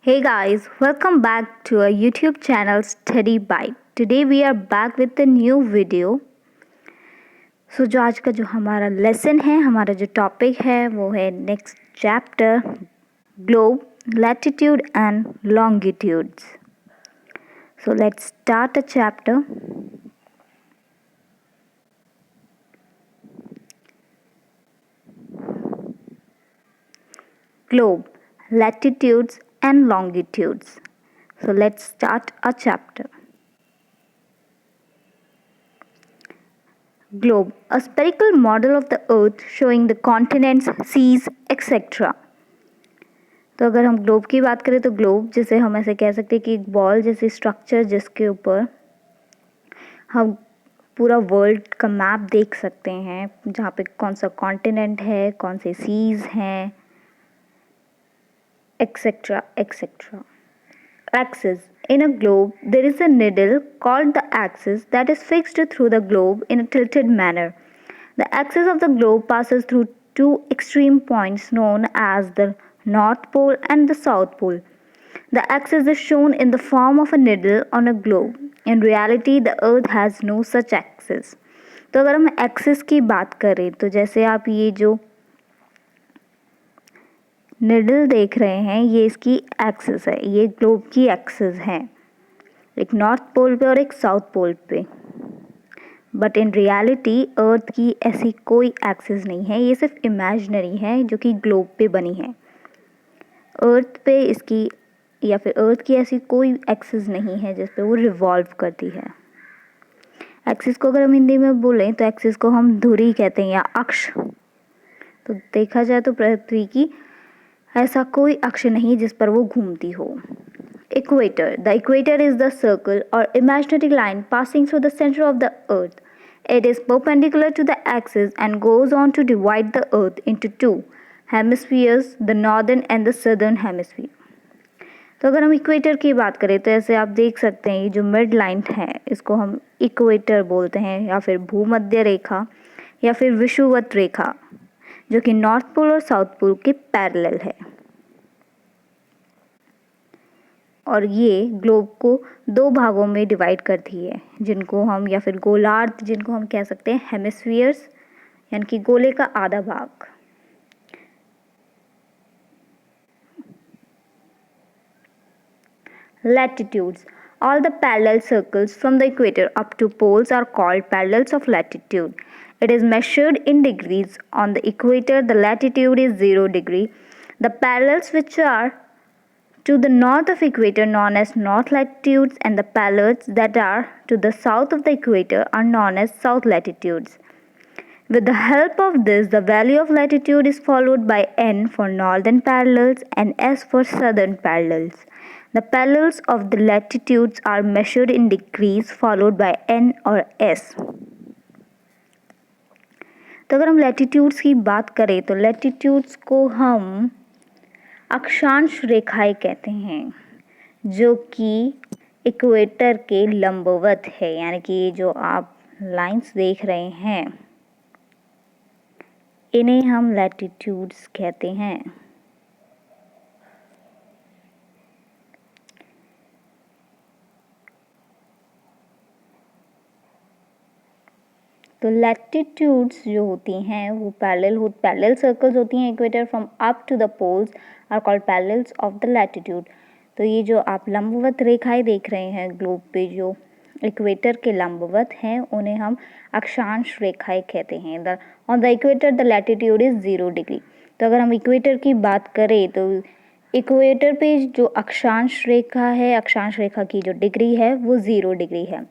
Hey guys, welcome back to our YouTube channel Study Byte. Today we are back with a new video. जो आज का जो हमारा lesson है, हमारा जो टॉपिक है वो है next chapter globe, latitude and longitudes. So let's start a chapter. Globe, latitudes and longitudes. So let's start a chapter. Globe, a spherical model of the earth showing the continents, seas, etc. तो अगर हम globe की बात करें तो globe जिसे हम ऐसे कह सकते हैं कि एक बॉल जैसी स्ट्रक्चर जिसके ऊपर हम पूरा वर्ल्ड का मैप देख सकते हैं, जहाँ पे कौन सा कॉन्टिनेंट है, कौन से सीज हैं, etcetera etcetera. Axis. In a globe, there is a needle called the axis that is fixed through the globe in a tilted manner. The axis of the globe passes through two extreme points known as the North Pole and the South Pole. The axis is shown in the form of a needle on a globe. In reality, the Earth has no such axis. तो अगर हम axis की बात करें तो जैसे आप ये जो निडल देख रहे हैं ये इसकी एक्सिस है, ये ग्लोब की एक्सिस है, एक नॉर्थ पोल पे और एक साउथ पोल पे. बट इन रियलिटी अर्थ की ऐसी कोई एक्सिस नहीं है, ये सिर्फ इमेजिनरी है जो कि ग्लोब पे बनी है. अर्थ पे इसकी या फिर अर्थ की ऐसी कोई एक्सिस नहीं है जिस पे वो रिवॉल्व करती है. एक्सिस को अगर हम हिंदी में बोलें तो एक्सिस को हम धुरी कहते हैं या अक्ष. तो देखा जाए तो पृथ्वी की ऐसा कोई अक्ष नहीं जिस पर वो घूमती हो. Equator. The equator is the circle और imaginary line passing through the centre of the earth. It is perpendicular to the axis and goes on to divide the earth into two hemispheres, the northern and the southern hemisphere. तो अगर हम equator की बात करें तो ऐसे आप देख सकते हैं ये जो मिड लाइन है इसको हम इक्वेटर बोलते हैं या फिर भूमध्य रेखा या फिर विषुवत रेखा, जो कि नॉर्थ पोल और साउथ पोल के पैरेलल है. और ये ग्लोब को दो भागों में डिवाइड करती है, जिनको हम या फिर गोलार्ध जिनको हम कह सकते हैं हेमिस्फीयर्स, यानी कि गोले का आधा भाग. Latitudes. All the parallel circles from the equator up to poles are called parallels of latitude. It is measured in degrees. On the equator, the latitude is 0 degree. The parallels which are to the north of equator known as north latitudes, and the parallels that are to the south of the equator are known as south latitudes. With the help of this, the value of latitude is followed by n for northern parallels and s for southern parallels. The parallels of the latitudes are measured in degrees followed by n और s. तो अगर हम latitudes की बात करें तो latitudes को हम अक्षांश रेखाएं कहते हैं, जो कि इक्वेटर के लंबवत है, यानी कि ये जो आप लाइंस देख रहे हैं इन्हें हम लैटिट्यूड्स कहते हैं. तो लैटिट्यूड्स जो होती हैं वो पैरेलल सर्कल्स होती हैं equator from up to the poles are called parallels of the latitude. तो ये जो आप लंबवत रेखाएं देख रहे हैं ग्लोब पे जो इक्वेटर के लंबवत हैं उन्हें हम अक्षांश रेखाएं कहते हैं. On the equator the latitude is 0 degree. तो अगर हम इक्वेटर की बात करें तो इक्वेटर पे जो अक्षांश रेखा है, अक्षांश रेखा की जो डिग्री है वो 0 डिग्री है.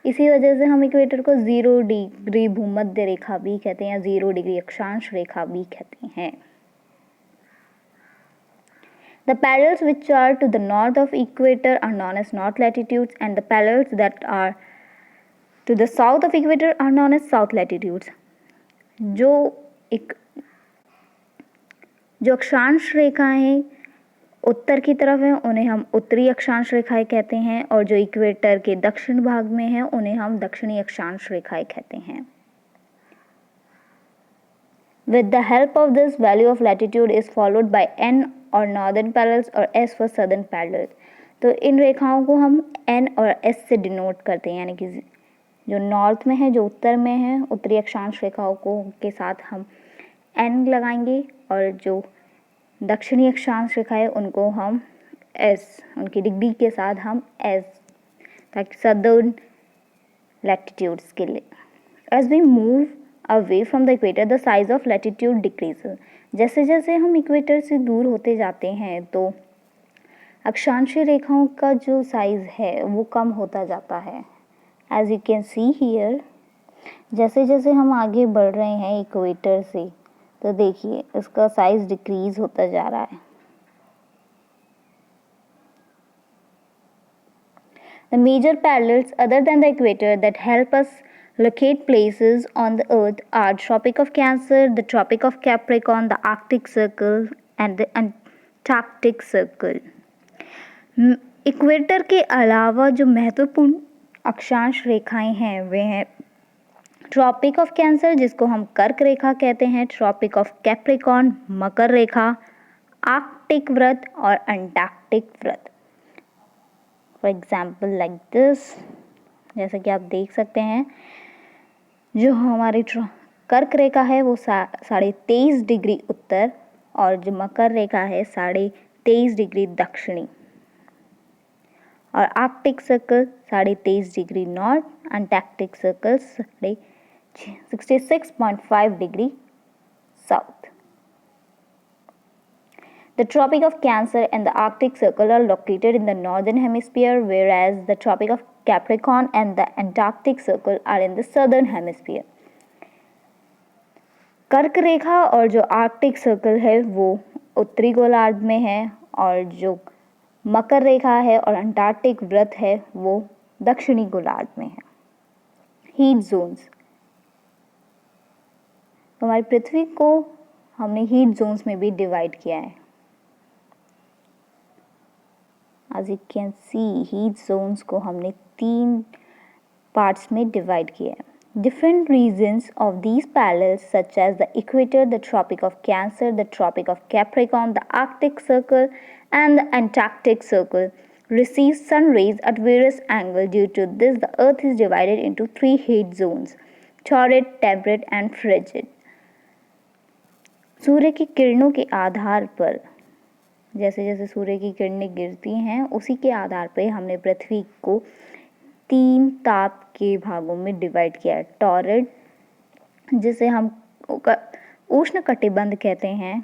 इसी वजह से हम इक्वेटर को 0 डिग्री भूमध्य रेखा भी कहते हैं या 0 डिग्री अक्षांश रेखा भी कहते हैं. The parallels which are to the north of equator are known as north latitudes, and the parallels that are to the south of equator are known as south latitudes. जो अक्षांश रेखाएं हैं उत्तर की तरफ हैं उन्हें हम उत्तरी अक्षांश रेखाएं कहते हैं, और जो इक्वेटर के दक्षिण भाग में हैं उन्हें हम दक्षिणी अक्षांश रेखाएं कहते हैं. With the help of this, value of latitude is followed by n और नॉर्दर्न पैरेलल्स और S फॉर सदर्न पैरेलल्स। तो इन रेखाओं को हम N और S से डिनोट करते हैं, यानी कि जो नॉर्थ में है, जो उत्तर में है, उत्तरी अक्षांश रेखाओं को के साथ हम N लगाएंगे और जो दक्षिणी अक्षांश रेखा है उनको हम S, उनकी डिग्री के साथ हम S, ताकि सदर्न लैटिट्यूड्स के लिए। As we move away from the equator, the size of latitude decreases. जैसे जैसे हम इक्वेटर से दूर होते जाते हैं तो अक्षांशीय रेखाओं का जो साइज है वो कम होता जाता है। As you can see here, जैसे जैसे हम आगे बढ़ रहे हैं इक्वेटर से, तो देखिए इसका साइज डिक्रीज होता जा रहा है। The major parallels other than the equator that help us locate places on the earth are Tropic of Cancer, the Tropic of Capricorn, the Arctic Circle and the Antarctic Circle. Equator के अलावा जो महत्वपूर्ण अक्षांश रेखाएं हैं वे हैं tropic of cancer, जिसको हम कर्क रेखा कहते हैं, ट्रॉपिक ऑफ कैप्रिकॉर्न मकर रेखा, आर्कटिक व्रत और अंटार्कटिक व्रत। फॉर एग्जाम्पल लाइक दिस, जैसे कि आप देख सकते हैं, जो हमारी कर्क रेखा है वो 23.5 डिग्री उत्तर और जो मकर रेखा है 23.5 डिग्री दक्षिणी, और Arctic circle 23.5 degree north, Antarctic circle 66.5 degree south. The Tropic of Cancer and the Arctic Circle are located in the northern hemisphere, whereas the Tropic of Capricorn and the Antarctic Circle are in the southern hemisphere. कर्क रेखा और जो Arctic circle है वो उत्तरी गोलार्ध में है और जो मकर रेखा है और अंटार्कटिक व्रत है वो दक्षिणी गोलार्ध में है। हीट जोन्स, तो हमारी पृथ्वी को हमने हीट जोन्स में भी डिवाइड किया है। As you can see, heat zones को हमने 3 पार्ट्स में डिवाइड किया है। Different regions of these parallels such as the equator, the Tropic of Cancer, the Tropic of Capricorn, the Arctic Circle and the Antarctic Circle receive sun rays at various angles. Due to this, the Earth is divided into 3 heat zones: torrid, temperate and frigid. सूर्य की किरणों के आधार पर, जैसे जैसे सूर्य की किरणें गिरती हैं उसी के आधार पे हमने पृथ्वी को 3 ताप के भागों में डिवाइड किया है। टॉरिड, जिसे हम उष्ण कटिबंध कहते हैं,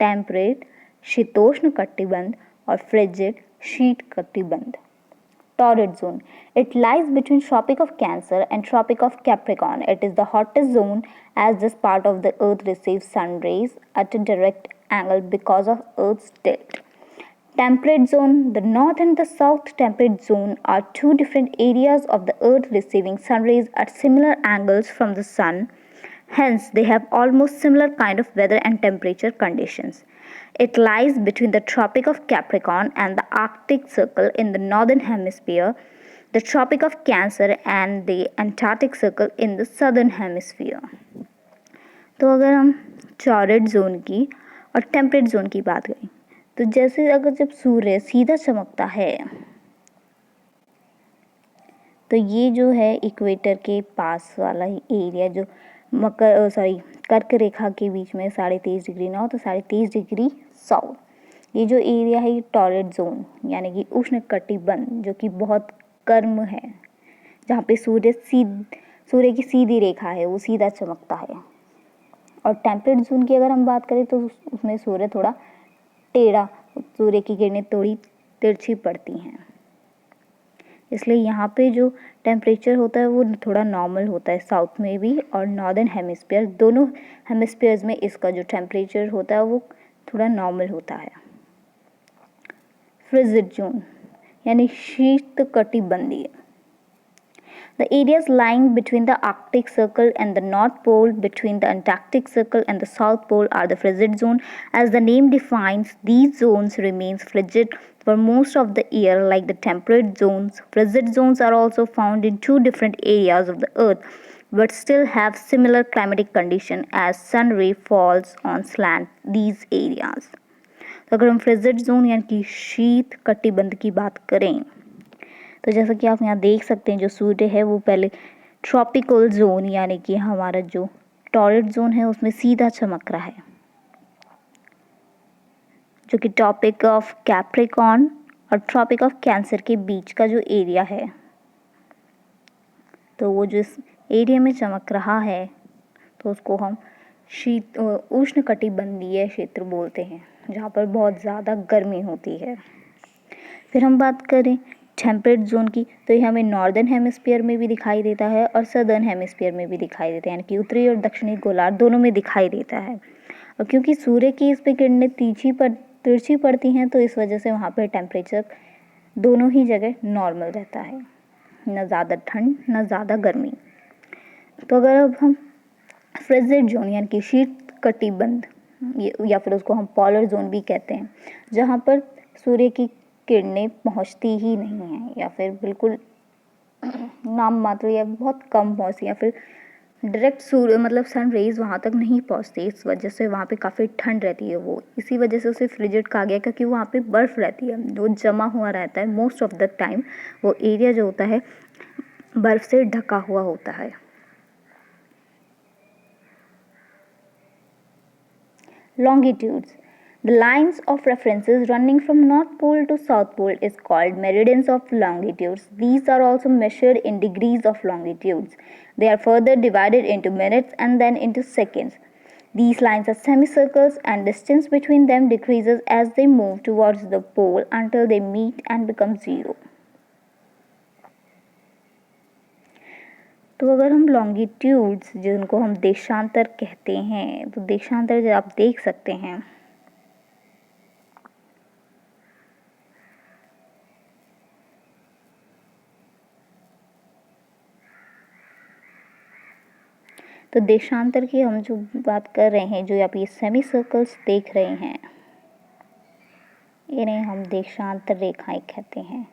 टेम्परेट शीतोष्ण कटिबंध और फ्रिजिड शीत कटिबंध। Torrid zone. It lies between Tropic of Cancer and Tropic of Capricorn. It is the hottest zone as this part of the Earth receives sun rays at a direct angle because of Earth's tilt. Temperate zone. The north and the south temperate zone are 2 different areas of the Earth receiving sun rays at similar angles from the sun. Hence, they have almost similar kind of weather and temperature conditions. It lies between the Tropic of Capricorn and the Arctic Circle in the northern hemisphere, the Tropic of Cancer and the Antarctic Circle in the southern hemisphere. तो अगर हम torrid zone की और temperate zone की बात करें, तो जैसे अगर जब सूर्य सीधा चमकता है तो ये जो है इक्वेटर के पास वाला एरिया, जो कर्क रेखा के बीच में 23.5 डिग्री नॉर्थ और 23.5 डिग्री साउथ, ये जो एरिया है ये टॉरिड जोन यानी कि उष्ण कटिबंध, जो कि बहुत गर्म है, जहाँ पे सूर्य की सीधी रेखा है वो सीधा चमकता है। और टेम्परेट जोन की अगर हम बात करें तो उसमें सूर्य थोड़ा टेढ़ा, सूर्य की किरणें थोड़ी तिरछी पड़ती हैं, इसलिए यहाँ पे जो टेम्परेचर होता है वो थोड़ा नॉर्मल होता है, साउथ में भी और नॉर्दर्न हेमिस्फीयर, दोनों हेमिस्फीयर्स में इसका जो टेम्परेचर होता है वो थोड़ा नॉर्मल होता है। फ्रिजिड जोन यानी शीत कटिबंधीय। The areas lying between the Arctic Circle and the North Pole, between the Antarctic Circle and the South Pole are the frigid zone. As the name defines, these zones remain frigid for most of the year like the temperate zones. Frigid zones are also found in 2 different areas of the earth but still have similar climatic condition as sun ray falls on slant these areas. तो अगर हम frigid zone यानी कि शीत कटिबंध की बात करें तो जैसा कि आप यहाँ देख सकते हैं जो सूर्य है वो पहले ट्रॉपिकल जोन यानी कि हमारा जो टॉररिड जोन है उसमें सीधा चमक रहा है, जो कि टॉपिक ऑफ कैप्रिकॉर्न और ट्रॉपिक ऑफ कैंसर के बीच का जो एरिया है, तो वो जो इस एरिया में चमक रहा है तो उसको हम उष्ण कटिबंधीय क्षेत्र बोलते हैं, जहाँ पर बहुत ज़्यादा गर्मी होती है। फिर हम बात करें टेम्परेट जोन की, तो ये हमें नॉर्दर्न हेमिस्फीयर में भी दिखाई देता है और सदर्न हेमिस्फीयर में भी दिखाई देता है, यानी कि उत्तरी और दक्षिणी गोलार्ध दोनों में दिखाई देता है। और क्योंकि सूर्य की इस पे किरणें तिरछी पड़ती हैं तो इस वजह से वहाँ पर टेम्परेचर दोनों ही जगह नॉर्मल रहता है, न ज़्यादा ठंड न ज़्यादा गर्मी। तो अगर अब हम फ्रिजिड जोन यानी कि शीत कटिबंध या फिर उसको हम पोलर जोन भी कहते हैं, जहाँ पर सूर्य की किरणें पहुँचती ही नहीं हैं या फिर बिल्कुल नाम मात्र या बहुत कम पहुँचती, या फिर डायरेक्ट सूर्य मतलब सन रेज वहाँ तक नहीं पहुँचती, इस वजह से वहाँ पे काफ़ी ठंड रहती है। वो इसी वजह से उसे फ्रिजिड कहा गया क्योंकि वहाँ पे बर्फ़ रहती है, वो जमा हुआ रहता है मोस्ट ऑफ द टाइम, वो एरिया जो होता है बर्फ़ से ढका हुआ होता है। Longitudes. The lines of references running from North Pole to South Pole is called meridians of longitudes. These are also measured in degrees of longitudes. They are further divided into minutes and then into seconds. These lines are semicircles and distance between them decreases as they move towards the pole until they meet and become zero. तो अगर हम longitudes जिनको हम देशांतर कहते हैं, तो देशांतर जो आप देख सकते हैं तो देशांतर की हम जो बात कर रहे हैं, जो आप ये सेमी सर्कल्स देख रहे हैं, इन्हें हम देशांतर रेखाएं कहते हैं,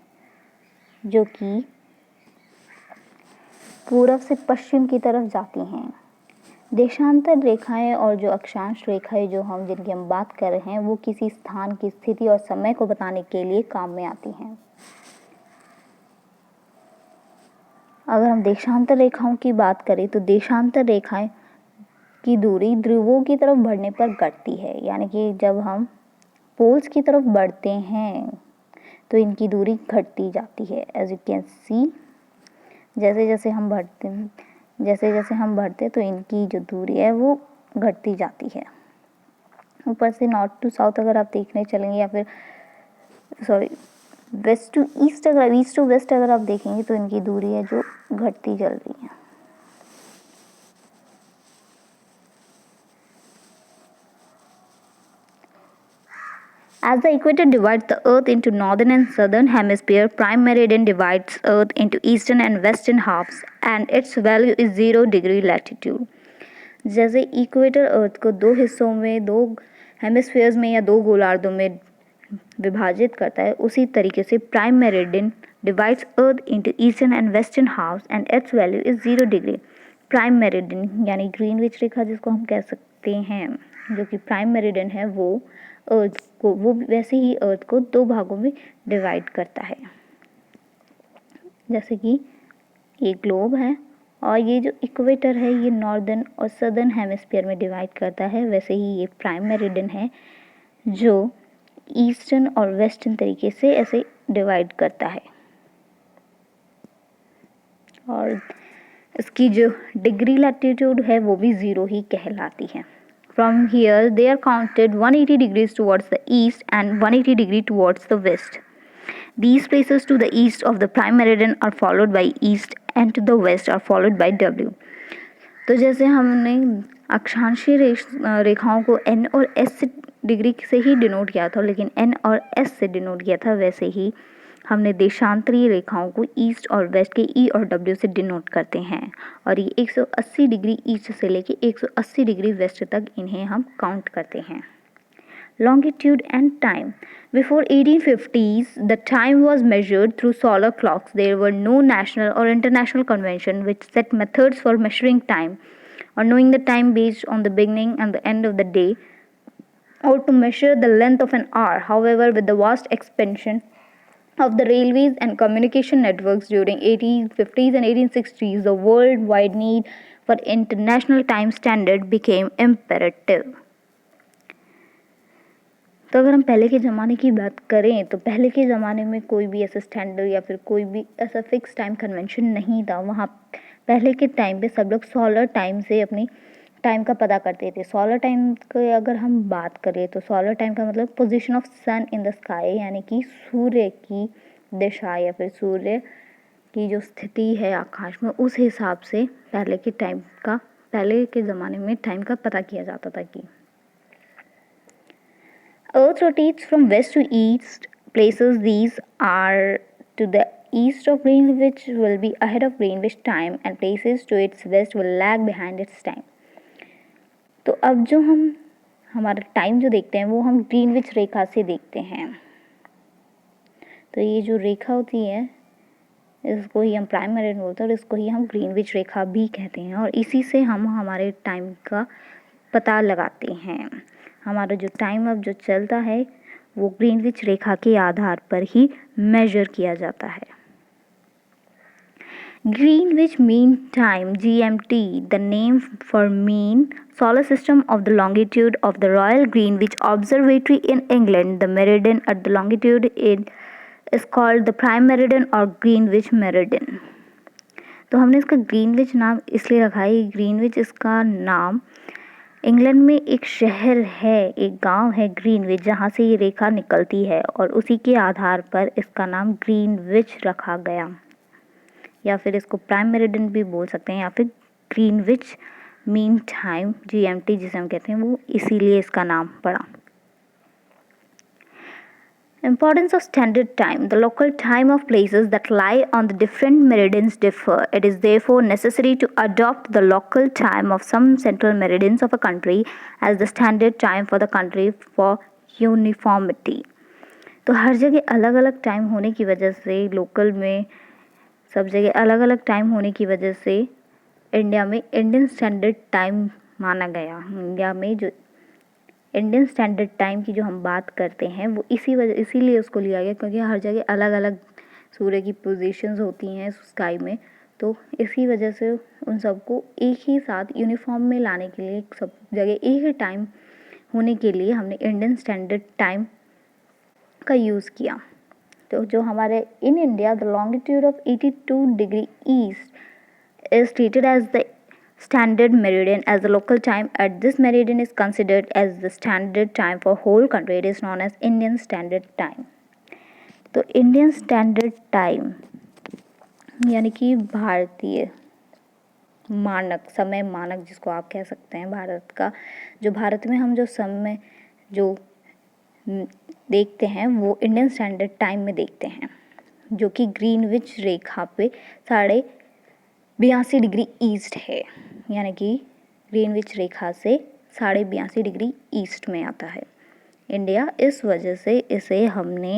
जो कि पूर्व से पश्चिम की तरफ जाती हैं। देशांतर रेखाएं और जो अक्षांश रेखाएं जिनकी हम बात कर रहे हैं, वो किसी स्थान की स्थिति और समय को बताने के लिए काम में आती हैं। अगर हम देशांतर रेखाओं की बात करें तो देशांतर रेखाएं की दूरी ध्रुवों की तरफ बढ़ने पर घटती है, यानी कि जब हम पोल्स की तरफ बढ़ते हैं तो इनकी दूरी घटती जाती है। एज यू कैन सी, जैसे जैसे हम बढ़ते तो इनकी जो दूरी है वो घटती जाती है। ऊपर से नॉर्थ टू साउथ अगर आप देखने चलेंगे, या फिर west to east east to west अगर आप देखेंगे तो इनकी दूरी है जो घटती चल रही है। As the equator divides the earth into northern and southern hemisphere, prime meridian divides earth into eastern and western halves and its value is 0 degree latitude. जैसे इक्वेटर अर्थ को दो हिस्सों में, दो हेमिस्फीयर्स में या दो गोलार्धों में विभाजित करता है, उसी तरीके से prime meridian divides earth into eastern and western halfs and its value is 0 degree. Prime meridian यानी ग्रीनविच रेखा जिसको हम कह सकते हैं, जो कि प्राइम मेरिडियन है, वो वैसे ही अर्थ को दो भागों में डिवाइड करता है। जैसे कि ये ग्लोब है और ये जो इक्वेटर है ये नॉर्दर्न और सदर्न हेमिस्फीयर में डिवाइड करता है, वैसे ही ये प्राइम मेरिडियन है जो ईस्टर्न और वेस्टर्न तरीके से ऐसे डिवाइड करता है। और इसकी जो डिग्री लैटिट्यूड है वो भी 0 ही कहलाती है। From here, they are counted 180 degrees towards the east and 180 degrees towards the west. These places to the east of the prime meridian are followed by east and to the west are followed by W. तो जैसे हमने अक्षांशीय रेखाओं को N और S degree से ही denote किया था, लेकिन N और S से डिनोट किया था, वैसे ही हमने देशांतरीय रेखाओं को ईस्ट और वेस्ट के E और W से डिनोट करते हैं, और ये 180 डिग्री ईस्ट से लेके 180 डिग्री वेस्ट तक इन्हें हम काउंट करते हैं। Longitude and time. Before 1850s, the time was measured through solar clocks. There were no national or international convention which set methods for measuring time or knowing the time based on the beginning and the end of the day or to measure the length of an hour. However, with the vast expansion of the railways and communication networks during 1850s and 1860s, the worldwide need for international time standard became imperative. तो अगर हम पहले के ज़माने की बात करें तो पहले के ज़माने में कोई भी ऐसा स्टैंडर्ड या फिर कोई भी ऐसा फिक्स टाइम कन्वेंशन नहीं था. वहाँ पहले के टाइम पे सब लोग सोलर टाइम से अपनी टाइम का पता करते थे. सोलर टाइम की अगर हम बात करें तो सोलर टाइम का मतलब position of sun in the sky, यानी कि सूर्य की दिशा या फिर सूर्य की जो स्थिति है आकाश में, उस हिसाब से पहले के ज़माने में टाइम का पता किया जाता था. कि Earth rotates from west to east. Places these are to the east of Greenwich will be ahead of Greenwich time, and places to its west will lag behind its time. तो अब जो हम हमारा टाइम जो देखते हैं वो हम ग्रीनविच रेखा से देखते हैं. तो ये जो रेखा होती है इसको ही हम प्राइम मेरिडियन बोलते हैं और इसको ही हम ग्रीनविच रेखा भी कहते हैं, और इसी से हम हमारे टाइम का पता लगाते हैं. हमारा जो टाइम अब जो चलता है वो ग्रीनविच रेखा के आधार पर ही मेजर किया जाता है. Greenwich Mean Time (GMT), the name for mean solar system of the longitude of the Royal Greenwich Observatory in England. The meridian at the longitude is called the prime meridian or Greenwich meridian. तो हमने इसका Greenwich नाम इसलिए रखा है. Greenwich इसका नाम England में एक शहर है, एक गांव है ग्रीनविच, जहां से ये रेखा निकलती है, और उसी के आधार पर इसका नाम ग्रीनविच रखा गया. या फिर इसको प्राइम मेरिडियन भी बोल सकते हैं, या फिर ग्रीनविच मीन टाइम (GMT) जिसे हम कहते हैं, वो इसीलिए इसका नाम पड़ा. Importance of standard time. The local time of places that lie on the different meridians differ. It is therefore necessary to adopt the local time of some central meridians of a country as the standard time for the country for uniformity. तो हर जगह अलग अलग time होने की वजह से, local में सब जगह अलग अलग टाइम होने की वजह से इंडिया में इंडियन स्टैंडर्ड टाइम माना गया. इंडिया में जो इंडियन स्टैंडर्ड टाइम की जो हम बात करते हैं वो इसीलिए उसको लिया गया क्योंकि हर जगह अलग अलग सूर्य की पोजीशंस होती हैं स्काई में. तो इसी वजह से उन सबको एक ही साथ यूनिफॉर्म में लाने के लिए, सब जगह एक ही टाइम होने के लिए हमने इंडियन स्टैंडर्ड टाइम का यूज़ किया. तो जो हमारे in India the longitude of 82 degree east is treated as the standard meridian as the local time at this meridian is considered as the standard time for whole country. It is known as Indian Standard Time. तो Indian standard time यानी कि भारतीय मानक, समय मानक जिसको आप कह सकते हैं, भारत का जो भारत में हम जो समय जो देखते हैं वो इंडियन स्टैंडर्ड टाइम में देखते हैं, जो कि ग्रीनविच रेखा पे 82.5 डिग्री ईस्ट है, यानी कि ग्रीनविच रेखा से 82.5 डिग्री ईस्ट में आता है इंडिया. इस वजह से इसे हमने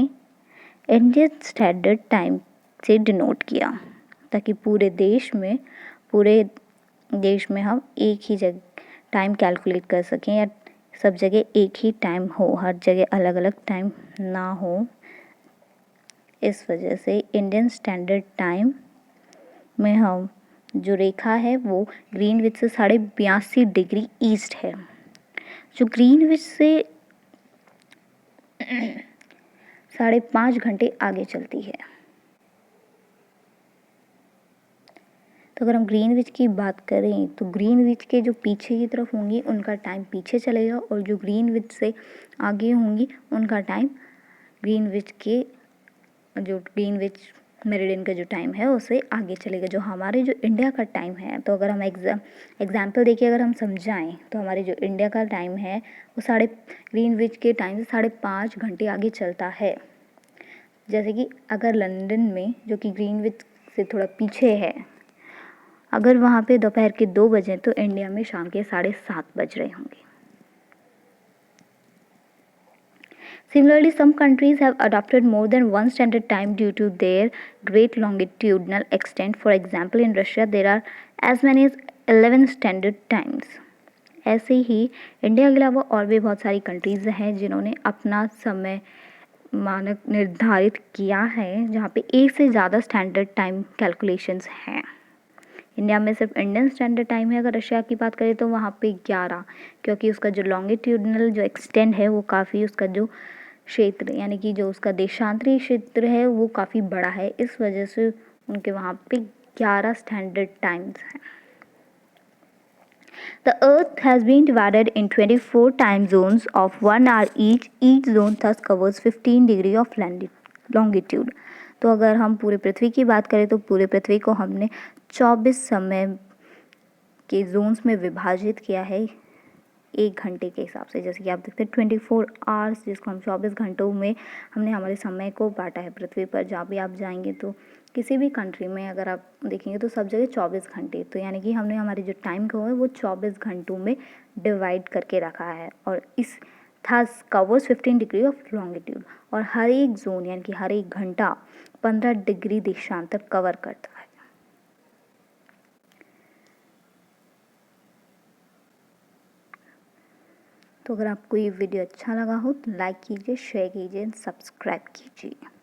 इंडियन स्टैंडर्ड टाइम से डिनोट किया ताकि पूरे देश में हम एक ही जगह टाइम कैलकुलेट कर सकें, या सब जगह एक ही टाइम हो, हर जगह अलग अलग टाइम ना हो. इस वजह से इंडियन स्टैंडर्ड टाइम में हम जो रेखा है वो ग्रीनविच से 82.5 डिग्री ईस्ट है, जो ग्रीनविच से 5.5 घंटे आगे चलती है. तो अगर हम ग्रीनविच की बात करें तो ग्रीनविच के जो पीछे की तरफ होंगी उनका टाइम पीछे चलेगा, और जो ग्रीनविच से आगे होंगी उनका टाइम ग्रीनविच मेरिडियन का जो टाइम है उससे आगे चलेगा. जो हमारे जो इंडिया का टाइम है, तो अगर हम एग्जाम्पल देखिए, अगर हम समझाएं तो हमारे जो इंडिया का टाइम है वो ग्रीनविच के टाइम से 5.5 घंटे आगे चलता है. जैसे कि अगर लंदन में, जो कि ग्रीनविच से थोड़ा पीछे है, अगर वहाँ पे दोपहर के 2 बजे तो इंडिया में शाम के 7:30 बज रहे होंगे. Similarly, some countries have adopted more than one standard time due to their great longitudinal extent. For example, in Russia, there are as many as 11 standard times. ऐसे ही इंडिया के अलावा और भी बहुत सारी कंट्रीज़ हैं जिन्होंने अपना समय मानक निर्धारित किया है, जहाँ पे एक से ज़्यादा स्टैंडर्ड टाइम कैलकुलेशंस हैं। इंडिया में सिर्फ इंडियन स्टैंडर्ड टाइम है। अगर रशिया की बात करें तो वहाँ पे 11, क्योंकि उसका जो लॉन्गिट्यूडनल जो एक्सटेंड है वो काफ़ी, उसका जो क्षेत्र यानी कि जो उसका देशांतरी क्षेत्र है वो काफ़ी बड़ा है, इस वजह से उनके वहाँ पे 11 स्टैंडर्ड टाइम्स हैं। The Earth has been divided in 24 time zones of 1 hour each. Each zone thus covers 15 degree of longitude. तो अगर हम पूरी पृथ्वी की बात करें तो पूरी पृथ्वी को हमने 24 समय के जोन्स में विभाजित किया है 1 घंटे के हिसाब से। जैसे कि आप देखते हैं 24 आवर्स, जिसको हम 24 घंटों में हमने हमारे समय को बांटा है पृथ्वी पर। जहाँ भी आप जाएंगे तो किसी भी कंट्री में अगर आप देखेंगे तो सब जगह 24 घंटे, तो यानी कि हमने हमारी जो टाइम को है वो 24 घंटों में डिवाइड करके रखा है। और इस thus covers 15 degree of longitude, और हर एक जोन यानी कि हर एक घंटा 15 डिग्री देशांतर कवर करता है। तो अगर आपको ये वीडियो अच्छा लगा हो तो लाइक कीजिए, शेयर कीजिए, सब्सक्राइब कीजिए।